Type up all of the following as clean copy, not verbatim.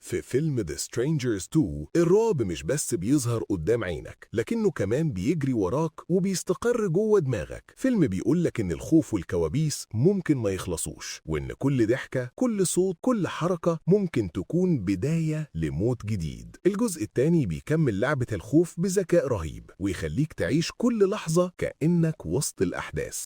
في فيلم The Strangers 2 الرعب مش بس بيظهر قدام عينك، لكنه كمان بيجري وراك وبيستقر جوه دماغك. فيلم بيقولك إن الخوف والكوابيس ممكن ما يخلصوش، وإن كل ضحكة، كل صوت، كل حركة ممكن تكون بداية لموت جديد. الجزء الثاني بيكمل لعبة الخوف بذكاء رهيب ويخليك تعيش كل لحظة كأنك وسط الأحداث.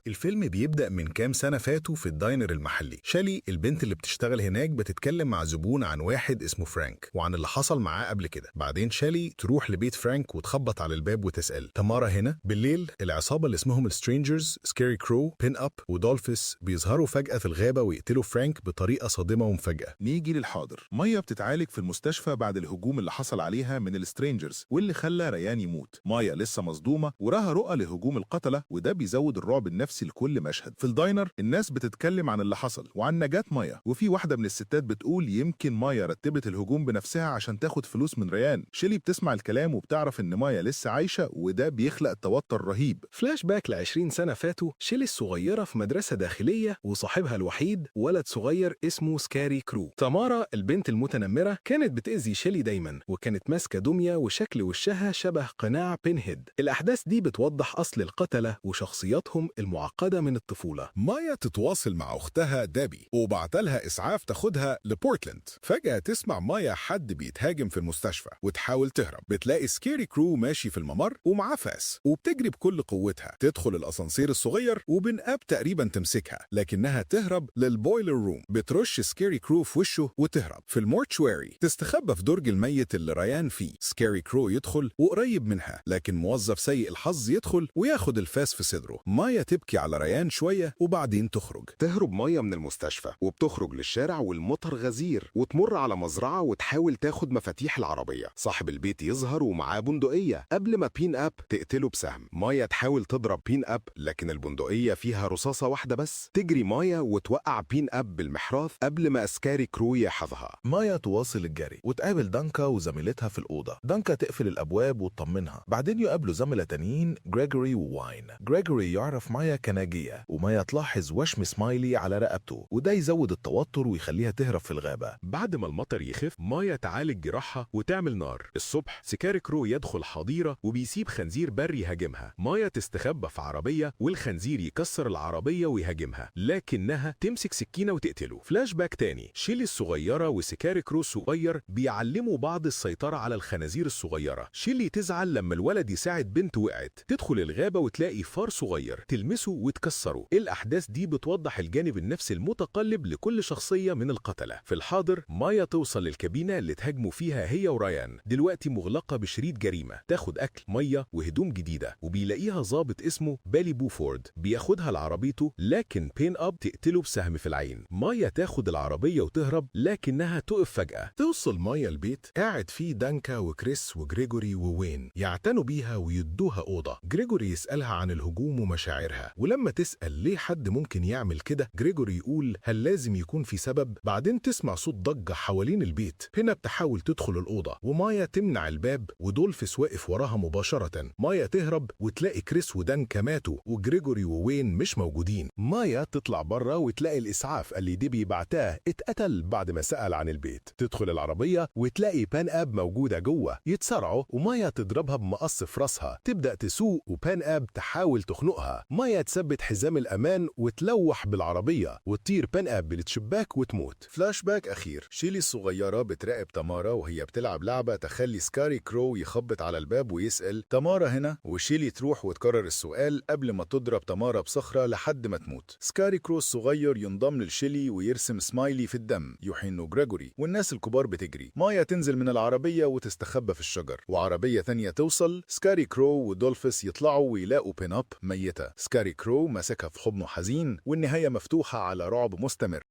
الفيلم بيبدأ من كام سنة فاتوا في الداينر المحلي. شالي البنت اللي بتشتغل هناك بتتكلم مع زبون عن واحد اسمه فرانك وعن اللي حصل معاه قبل كده. بعدين شالي تروح لبيت فرانك وتخبط على الباب وتسأل تمارا هنا. بالليل العصابة اللي اسمهم السترينجرز، سكيري كرو، بين اب ودولفيس بيظهروا فجأة في الغابة ويقتلوا فرانك بطريقة صادمة ومفاجئة. نيجي للحاضر. مايا بتتعالج في المستشفى بعد الهجوم اللي حصل عليها من السترينجرز واللي خلى ريان يموت. مايا لسه مصدومة وراها رؤى لهجوم القتلة، وده بيزود الرعب النفسي لكل مشهد. في الداينر الناس بتتكلم عن اللي حصل وعن نجاة مايا، وفي واحدة من الستات بتقول يمكن مايا رتبت الهجوم بنفسها عشان تاخد فلوس من ريان. شيلي بتسمع الكلام وبتعرف ان مايا لسه عايشة، وده بيخلق توتر رهيب. فلاش باك ل20 سنة فاتوا. شيلي الصغيرة في مدرسة داخلية وصاحبها الوحيد ولد صغير اسمه سكاري كرو. تمارا البنت المتنمرة كانت بتأذي شيلي دايما، وكانت ماسكة دمية وشكل وشها شبه قناع بين هيد. الأحداث دي بتوضح أصل القتلة وشخصياتهم المعقدة من الطفولة. مايا تتواصل مع أختها دابي وبعتلها إسعاف تاخدها لبورتلاند. فجأة تسمع مايا حد بيتهاجم في المستشفى وتحاول تهرب. بتلاقي سكيري كرو ماشي في الممر ومعاه فاس وبتجري بكل قوتها. تدخل الأسانسير الصغير وبين أب تقريبا تمسكها، لكنها تهرب للبويلر روم. بترش سكيري كرو في وشه وتهرب. في المورتشواري تستخبى في درج الميت اللي ريان فيه. سكيري كرو يدخل وقريب منها، لكن موظف سيء الحظ يدخل وياخد الفاس في صدره. مايا تبكي على ريان شوية وبعدين تخرج. تهرب مايا من المستشفى وبتخرج للشارع والمطر غزير، وتمر على مزرعة وتحاول تاخد مفاتيح العربية. صاحب البيت يظهر ومعاه بندقية قبل ما بين اب تقتله بسهم. مايا تحاول تضرب بين اب لكن البندقية فيها رصاصة واحدة بس. تجري مايا وتوقع بين اب بالمحراث قبل ما اسكاري كرو يحظها. مايا تواصل الجري وتقابل دانكا وزميلتها في الأوضة. دانكا تقفل الأبواب وتطمنها. بعدين يقابلوا زملاء تانيين جريجوري وواين. جريجوري يعرف مايا كناجية، ومايا تلاحظ وشم سمايلي على رقبته، وده يزود التوتر ويخليها تهرب في الغابة. بعد ما المطر يخف مايا تعالج جراحها وتعمل نار. الصبح سكاري كرو يدخل حظيرة وبيسيب خنزير بري يهاجمها. مايا تستخبى في عربية والخنزير يكسر العربية ويهاجمها، لكنها تمسك سكينة وتقتله. فلاش باك تاني. شيلي الصغيرة وسكاري كرو الصغير بيعلموا بعض السيطرة على الخنازير الصغيرة. شيلي تزعل لما الولد يساعد بنت وقعت. تدخل الغابة وتلاقي فار صغير تلمسه وتكسره. الأحداث دي بتوضح الجانب النفسي المتقلب لكل شخصية من القتلة. في الحاضر مايا توصل للكابينة اللي تهاجموا فيها هي وريان، دلوقتي مغلقة بشريط جريمة. تاخد أكل، مية وهدوم جديدة، وبيلاقيها ضابط اسمه بالي بوفورد بياخدها لعربيته، لكن بين اب تقتله بسهم في العين. مايا تاخد العربية وتهرب لكنها تقف فجأة. توصل مايا البيت قاعد فيه دانكا وكريس وجريجوري ووين يعتنوا بيها ويدوها أوضة. جريجوري يسألها عن الهجوم ومشاعرها، ولما تسأل ليه حد ممكن يعمل كده جريجوري يقول هل لازم يكون في سبب. بعدين تسمع صوت ضجة حوالين البيت. هنا بتحاول تدخل الأوضة ومايا تمنع الباب ودولفيس واقف وراها مباشرة. مايا تهرب وتلاقي كريس ودانكا ماتوا وجريجوري ووين مش موجودين. مايا تطلع بره وتلاقي الإسعاف اللي ديبي بعتاه اتقتل بعد ما سأل عن البيت. تدخل العربية وتلاقي بان اب موجودة جوه. يتصارعوا ومايا تضربها بمقص في راسها. تبدأ تسوق وبان اب تحاول تخنقها. مايا تثبت حزام الأمان وتلوح بالعربية وتطير بان اب بالشباك وتموت. فلاش باك أخير. شيلي الصغيرة بتراقب تمارا وهي بتلعب لعبة تخلي سكاري كرو يخبط على الباب ويسأل تمارا هنا، وشيلي تروح وتكرر السؤال قبل ما تضرب تمارا بصخرة لحد ما تموت. سكاري كرو الصغير ينضم لشيلي ويرسم سمايلي في الدم يحن جريجوري، والناس الكبار بتجري. مايا تنزل من العربية وتستخبى في الشجر، وعربية تانية توصل. سكاري كرو ودولفيس يطلعوا ويلاقوا بين اب ميتة. سكاري كرو ماسكها في حضنه حزين، والنهاية مفتوحة على رعب مستمر.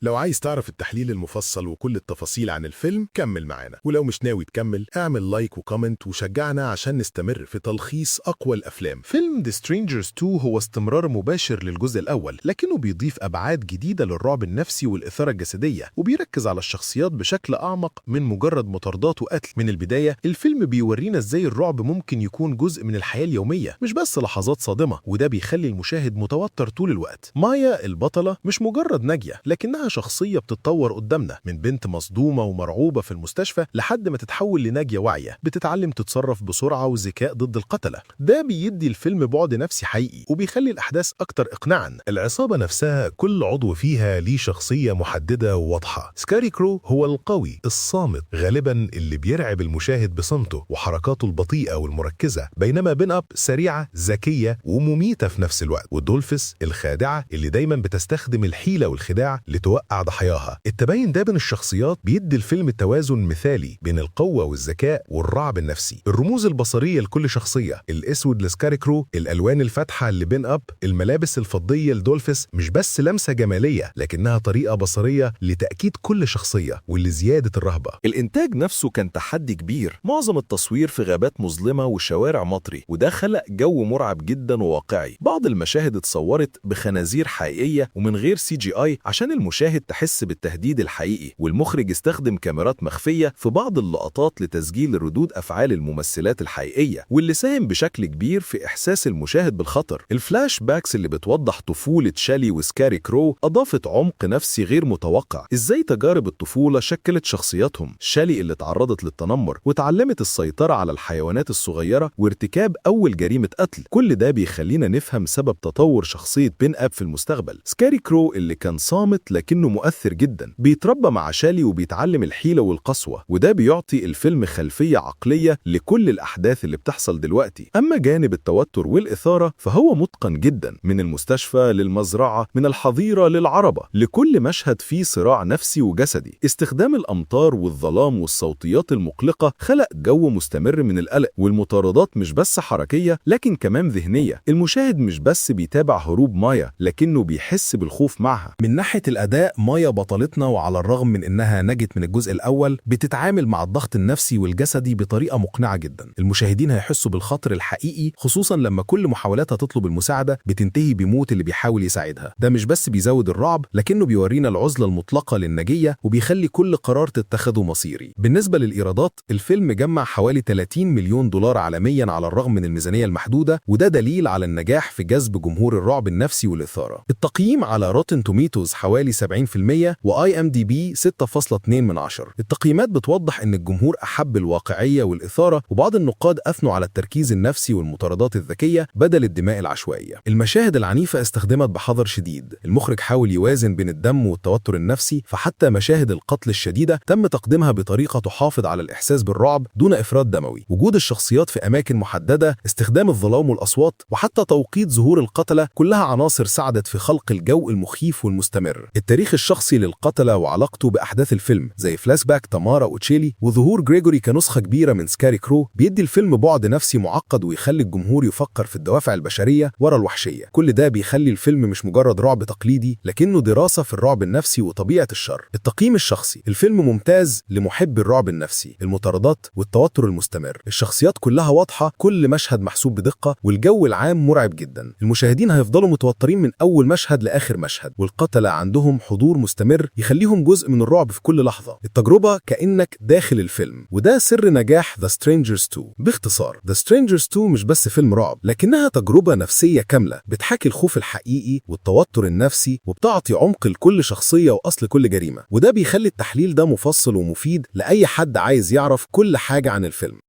لو عايز تعرف التحليل المفصل وكل التفاصيل عن الفيلم كمل معانا، ولو مش ناوي تكمل اعمل لايك وكومنت وشجعنا عشان نستمر في تلخيص أقوى الأفلام. فيلم The Strangers 2 هو استمرار مباشر للجزء الأول، لكنه بيضيف أبعاد جديدة للرعب النفسي والإثارة الجسدية، وبيركز على الشخصيات بشكل أعمق من مجرد مطاردات وقتل. من البداية الفيلم بيورينا إزاي الرعب ممكن يكون جزء من الحياة اليومية مش بس لحظات صادمة، وده بيخلي المشاهد متوتر طول الوقت. مايا البطلة مش مجرد ناجية، لكنها شخصية بتتطور قدامنا من بنت مصدومة ومرعوبة في المستشفى لحد ما تتحول لناجية واعية بتتعلم تتصرف بسرعة وذكاء ضد القتلة. ده بيدي الفيلم بعد نفسي حقيقي وبيخلي الأحداث أكتر إقناعا. العصابة نفسها كل عضو فيها ليه شخصية محددة وواضحة. سكاري كرو هو القوي الصامت غالبا اللي بيرعب المشاهد بصمته وحركاته البطيئة والمركزة، بينما بين أب سريعة ذكية ومميتة في نفس الوقت، ودولفس الخادعة اللي دايما بتستخدم الحيلة والخداع لتوقع ضحاياها. التباين ده بين الشخصيات بيدي الفيلم توازن مثالي بين القوة والذكاء والرعب النفسي. الرموز البصرية لكل شخصية، الأسود لسكاري كرو، الألوان الفاتحة لبين أب، الملابس الفضية لدولفس، مش بس لمسة جمالية لكنها طريقة بصرية لتأكيد كل شخصية ولزيادة الرهبة. الإنتاج نفسه كان تحدي كبير، معظم التصوير في غابات مظلمة وشوارع مطري، وده خلق جو مرعب جدا وواقعي. بعض المشاهد اتصورت بخنازير حقيقية ومن غير CGI عشان المشاهد تحس بالتهديد الحقيقي، والمخرج استخدم كاميرات مخفية في بعض اللقطات لتسجيل ردود أفعال الممثلات الحقيقية، واللي ساهم بشكل كبير في إحساس المشاهد بالخطر. الفلاش باكس اللي بتوضح طفولة شالي وسكاري كرو أضافت عمق نفسي غير متوقع. إزاي تجارب الطفولة شكلت شخصياتهم، شالي اللي تعرضت للتنمر وتعلمت السيطرة على الحيوانات الصغيرة وارتكاب أول جريمة قتل، كل ده بيخلينا نفهم سبب تطور شخصية بين أب في المستقبل. سكاري كرو اللي كان صامت لكنه مؤثر جدا بيتربى مع شالي وبيتعلم الحيلة والقسوة، وده بيعطي الفيلم خلفية عقلية لكل الأحداث اللي بتحصل دلوقتي. أما جانب التوتر والإثارة فهو متقن جدا، من المستشفى للمزرعة، من الحظيرة للعربة، لكل مشهد فيه صراع نفسي وجسدي. استخدام الأمطار والظلام والصوتيات المقلقة خلق جو مستمر من القلق، والمطاردات مش بس حركية لكن كمان ذهنية. المشاهد مش بس بيتابع هروب مايا لكنه بيحس بالخوف معها. من ناحية الأداء، مايا بطلتنا، وعلى الرغم من إنها نجت من الجزء الأول بتتعامل مع الضغط النفسي والجسدي بطريقة مقنعة جدا. المشاهدين هيحسوا بالخطر الحقيقي، خصوصا لما كل محاولاتها تطلب المساعدة بتنتهي بموت اللي بيحاول يساعدها. ده مش بس بيزود الرعب لكنه بيورينا العزلة المطلقة للنجية وبيخلي كل قرار تتخذه مصيري. بالنسبة للإيرادات، الفيلم جمع حوالي 30 مليون دولار عالميا على الرغم من الميزانية المحدودة، وده دليل على النجاح في جذب جمهور الرعب النفسي والإثارة. التقييم على روتن توميتوز حوالي 70% وIMDb 6.2. التقييمات بتوضح إن الجمهور أحب الواقعية والإثارة، وبعض النقاد أثنوا على التركيز النفسي والمطاردات الذكية بدل الدماء العشوائية. المشاهد العنيفة استخدمت بحذر شديد، المخرج حاول يوازن بين الدم والتوتر النفسي، فحتى مشاهد القتل الشديدة تم تقديمها بطريقة تحافظ على الإحساس بالرعب دون إفراط دموي. وجود الشخصيات في أماكن محددة، استخدام الظلام والأصوات، وحتى توقيت ظهور القتلة كلها عناصر ساعدت في خلق الجو المخيف والمستمر. التاريخ الشخصي للقتلة وعلاقته بأحداث الفيلم زي فلاش باك تامارا وتشيلي وظهور جريجوري كنسخة كبيرة من سكاري كرو بيدي الفيلم بعد نفسي معقد ويخلي الجمهور يفكر في الدوافع البشرية ورا الوحشية. كل ده بيخلي الفيلم مش مجرد رعب تقليدي لكنه دراسة في الرعب النفسي وطبيعة الشر. التقييم الشخصي، الفيلم ممتاز لمحب الرعب النفسي، المطاردات والتوتر المستمر، الشخصيات كلها واضحة، كل مشهد محسوب بدقة، والجو العام مرعب جدا. المشاهدين هيفضلوا متوترين من أول مشهد لآخر مشهد، والقتلة عندهم حضور مستمر يخليهم جزء من الرعب في كل لحظة. التجربة كأنك داخل الفيلم، وده سر نجاح The Strangers 2. باختصار، The Strangers 2 مش بس فيلم رعب لكنها تجربة نفسية كاملة بتحكي الخوف الحقيقي والتوتر النفسي وبتعطي عمق لكل شخصية وأصل كل جريمة، وده بيخلي التحليل ده مفصل ومفيد لأي حد عايز يعرف كل حاجة عن الفيلم.